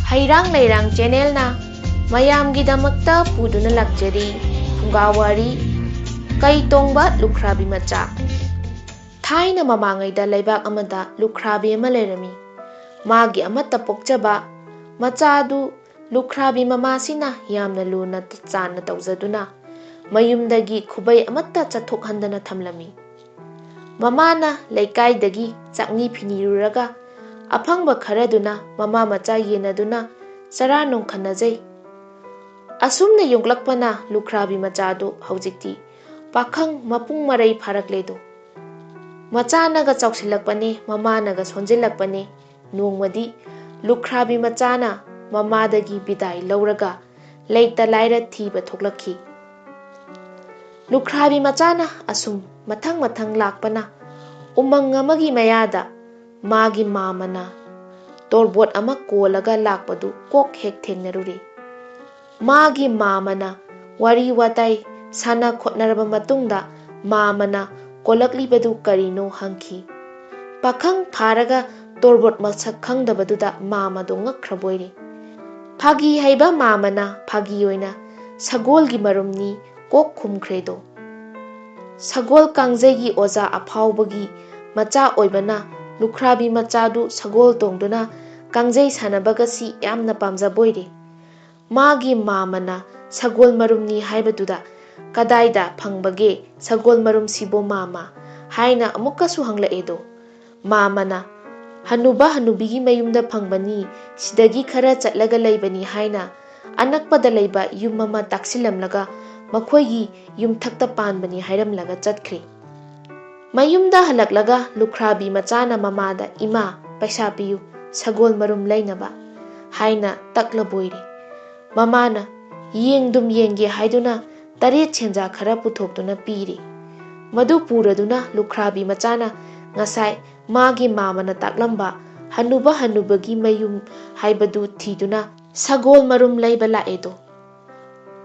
Heirang Leirang channel na mayamgidamakta puduna lakjari Phungga Wari Keitongba Lukhrabi Macha. Thaina mamangaida laibak amada Lukhrabi ama leirami. Magi amata pokjaba machadu Lukhrabi mamasina yamna luna chana tawjaduna mayumdagi khubai amata chathokhandana thamlami. Mamana leikaidagi chakni phiniruraga aphangba kharaduna mama macha yenaduna chara nongkhanajai. Asumna yonglakpana Lukhrabi Machadu haujikti pakhang mapung marai pharakledo. Machanaga chausilakpane mamanaga sonjilakpane nongmadi Lukhrabi Machana mamadagi bidai lauraga leita laira thiba thoklakhi. Lukhrabi Machana asum mathang lakpana umang amagi mayada magi mamana torbot ama kolaga lakpadu kok hek thengnaruri. Magi mamana wari watai sana khotnaraba matungda mamana kolaklibadu karino hangki. Pakhang pharaga torbot masak khangdabaduda mamado ngakkhraboire. Phagi haiba mamana phagi oina sagolgi marumni kok khumkhredo. Sagol kangjegi oza aphaubagi macha oibana Lukhrabi Machadu sagol tongduna kangjei sanabagasi yamna pamjaboire. Magi mamana sagol marumni haibaduda kadaida phangbage sagol marum sibo mama haina amukasu hanglaedo. Mamana hanuba hanubigi mayumda phangbani sidagi khara chatlaga leibani haina anakpada leiba yum mama taksilamlaga makhoigi yumthakta panbani hairamlaga chatkre. Mayumda halaklaga Lukhrabi Machana mamada ima paisa piyu sagol marum lainaba haina taklaboire. Mamana yengdum yenge haiduna taret chenja khara puthokduna piri. Madu puraduna Lukhrabi Machana ngasai magi mamana taklamba hanuba hanubagi mayum haibadu thiduna sagol marum laiba laedo.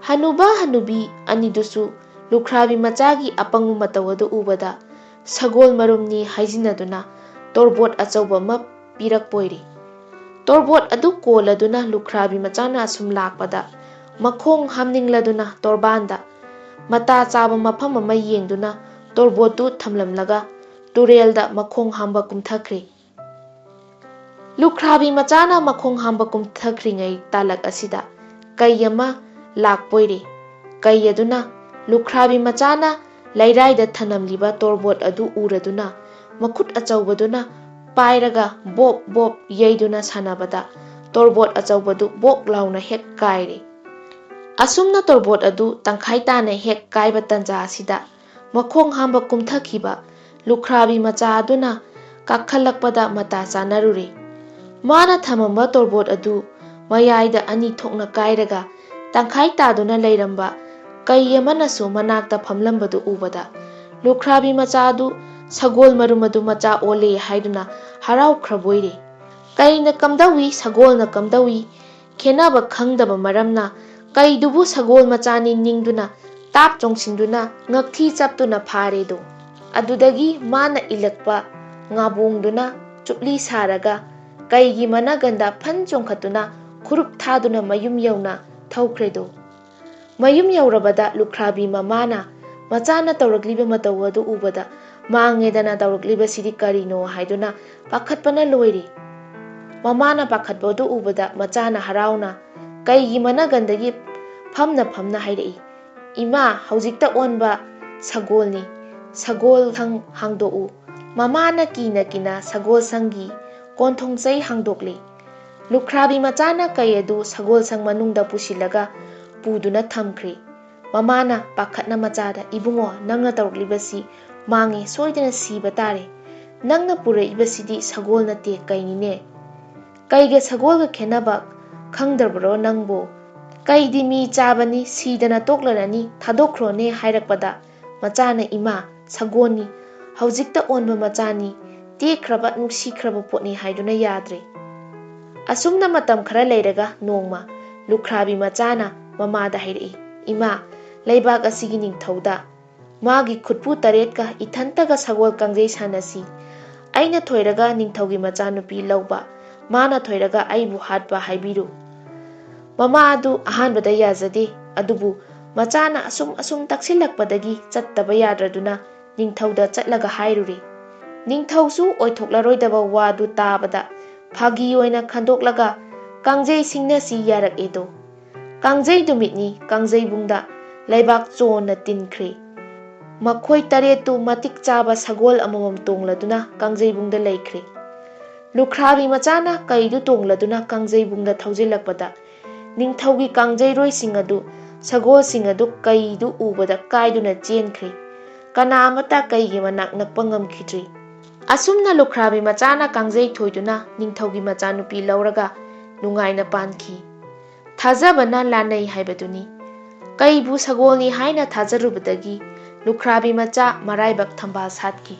Hanuba hanubi anidusu Lukhrabi Machagi apangu matawadu ubada sagol marumni haijinaduna torbot achauba ma pirakpoire. Torbot adu koladuna Lukhrabi Machana asum lakpada makhong hamningladuna torbanda mata chaba mafam ama yengduna torbotu thamlamlaga turelda makhong hamba kumthakre. Lukhrabi Machana makhong hamba kumthakringai talak asida kayama lakpoire. Kayaduna Lukhrabi Machana Leiraida thanamliba torbot adu uraduna makhut achaubaduna pairaga bob yaiduna sanabada torbot achaubadu bok launa hek kaire. Asumna torbot adu tangkhai tana hek kaiba tanja asida makhong hamba kumthakhiba Lukhrabi Macha aduna kakhalakpada mata chanarure. Mana thamamba torbot adu mayaida ani thokna kairaga tangkhai taduna leiramba Kayamanasu manakta phamlambadu ubada Lukhrabi Macha adu sagol marumadu macha ole haiduna harau khraboire. Kaina kamdawi sagol na kamdawi khenaba khangdaba maramna kaidubu sagol machani ningduna tap chongsinduna ngakthi chaptuna pharedo. Adudagi mana ilakpa ngabongduna chupli saraga kaigi managanda phan chongkhatuna khurup thaduna mayum yauna thaukhredo. Mayum yaurabada Lukhrabi mamana machana tawrakliba matawadu ubada mangedana tawrakliba sidi karino haiduna pakhatpana loire. Mamana pakhatbodu ubada machana harauna kaigi managandagi phamna hairei. Ima haujikta onba sagolni sagol thang hangdou. Mamana kina sagol sangi konthong chai hangdokle. Lukhrabi Machana kayadu sagol sang manungda pusilaga puduna thamkhre. Mamana pakhatna machada ibungo nangna tawraklibasi mange soidana siba tare. Nangna pureibasidi sagol nate kainine. Kaiga sagolga khenaba khangdarbro nangbo. Kaidi mi chabani sidana toklanani thadokhrone hairakpada machana ima sagoni haujikta onba machani tekraba nungsikraba potni haiduna yadre. Asumna matam khara leiraga nongma Lukhrabi Machana mamada hairei. Ima leibak asigi ningthauda magi khutpu taretka ithantaga sagol kangjei sanasi aina thoiraga ningthaugi machanupi lauba ꯃꯥꯅ ꯊꯣꯏꯔꯒ ꯑꯩꯕꯨ ꯍꯥꯠꯄ ꯍꯥꯏꯕꯤꯔꯨ꯫ ꯃꯃꯥ ꯑꯗꯨ ꯑꯍꯥꯟꯕꯗ ꯌꯥꯖꯗꯦ, ꯑꯗꯨꯕꯨ ꯃꯆꯥꯅ ꯑꯁꯨꯝ ꯇꯛꯁꯤꯜꯂꯛꯄꯗꯒꯤ ꯆꯠꯇꯕ ꯌꯥꯗ꯭ꯔꯗꯨꯅ ꯅꯤꯡꯊꯧꯗ ꯆꯠꯂꯒ ꯍꯥꯏꯔꯨꯔꯦ꯫ ꯅꯤꯡꯊꯧꯁꯨ ꯑꯣꯏꯊꯣꯛꯂꯔꯣꯏꯗꯕ ꯋꯥꯗꯨ ꯇꯥꯕꯗ ꯐꯥꯒꯤ ꯑꯣꯏꯅ ꯈꯟꯗꯣꯛꯂꯒ ꯀꯥꯡꯖꯩ ꯁꯤꯡꯅꯁꯤ ꯌꯥꯔꯛꯑꯦꯗꯣ꯫ ꯀꯥꯡꯖꯩ ꯅꯨꯃꯤꯠꯅꯤ ꯀꯥꯡꯖꯩꯕꯨꯡꯗ ꯂꯩꯕꯥꯛ ꯆꯣꯟꯅ ꯇꯤꯟꯈ꯭ꯔꯦ꯫ ꯃꯈꯣꯏ ꯇꯔꯦꯠꯇꯨ ꯃꯇꯤꯛ ꯆꯥꯕ ꯁꯒꯣꯜ ꯑꯃꯃꯝ ꯇꯣꯡꯂꯗꯨꯅ ꯀꯥꯡꯖꯩꯕꯨꯡꯗ ꯂꯩꯈ꯭ꯔꯦ꯫ ꯂꯨꯈ꯭ꯔꯥꯕꯤ ꯃꯆꯥꯅ ꯀꯩꯗꯨ ꯇꯣꯡꯂꯗꯨꯅ ꯀꯥꯡꯖꯩꯕꯨꯡꯗ ꯊꯧꯖꯤꯜꯂꯛꯄꯗ ꯅꯤꯡꯊꯧꯒꯤ ꯀꯥꯡꯖꯩꯔꯣꯏꯁꯤꯡ ꯑꯗꯨ ꯁꯒꯣꯜꯁꯤꯡ ꯑꯗꯨ ꯀꯩꯗꯨ ꯎꯕꯗ ꯀꯥꯏꯗꯨꯅ ꯆꯦꯟꯈ꯭ꯔꯦ꯫ ꯀꯅꯥ ꯑꯃꯠꯇ ꯀꯩꯒꯤ ꯃꯅꯥꯛ ꯅꯛꯄ ꯉꯝꯈꯤꯗ꯭ꯔꯦ꯫ ꯑꯁꯨꯝꯅ ꯂꯨꯈ꯭ꯔꯥꯕꯤ ꯃꯆꯥꯅ ꯀꯥꯡꯖꯩ ꯊꯣꯏꯗꯨꯅ ꯅꯤꯡꯊꯧꯒꯤ ꯃꯆꯥꯅꯨꯄꯤ ꯂꯧꯔꯒ ꯅꯨꯡꯉꯥꯏꯅ ꯄꯥꯟꯈꯤ꯫ ꯊꯥꯖꯕꯅ ꯂꯥꯟꯅꯩ ꯍꯥꯏꯕꯗꯨꯅꯤ꯫ ꯀꯩꯕꯨ ꯁꯒꯣꯜꯅꯤ ꯍꯥꯏꯅ ꯊꯥꯖꯔꯨꯕꯗꯒꯤ ꯂꯨꯈ꯭ꯔꯥꯕꯤ ꯃꯆꯥ ꯃꯔꯥꯏꯕꯛ ꯊꯝꯕꯥꯜ ꯁꯥꯠꯈꯤ꯫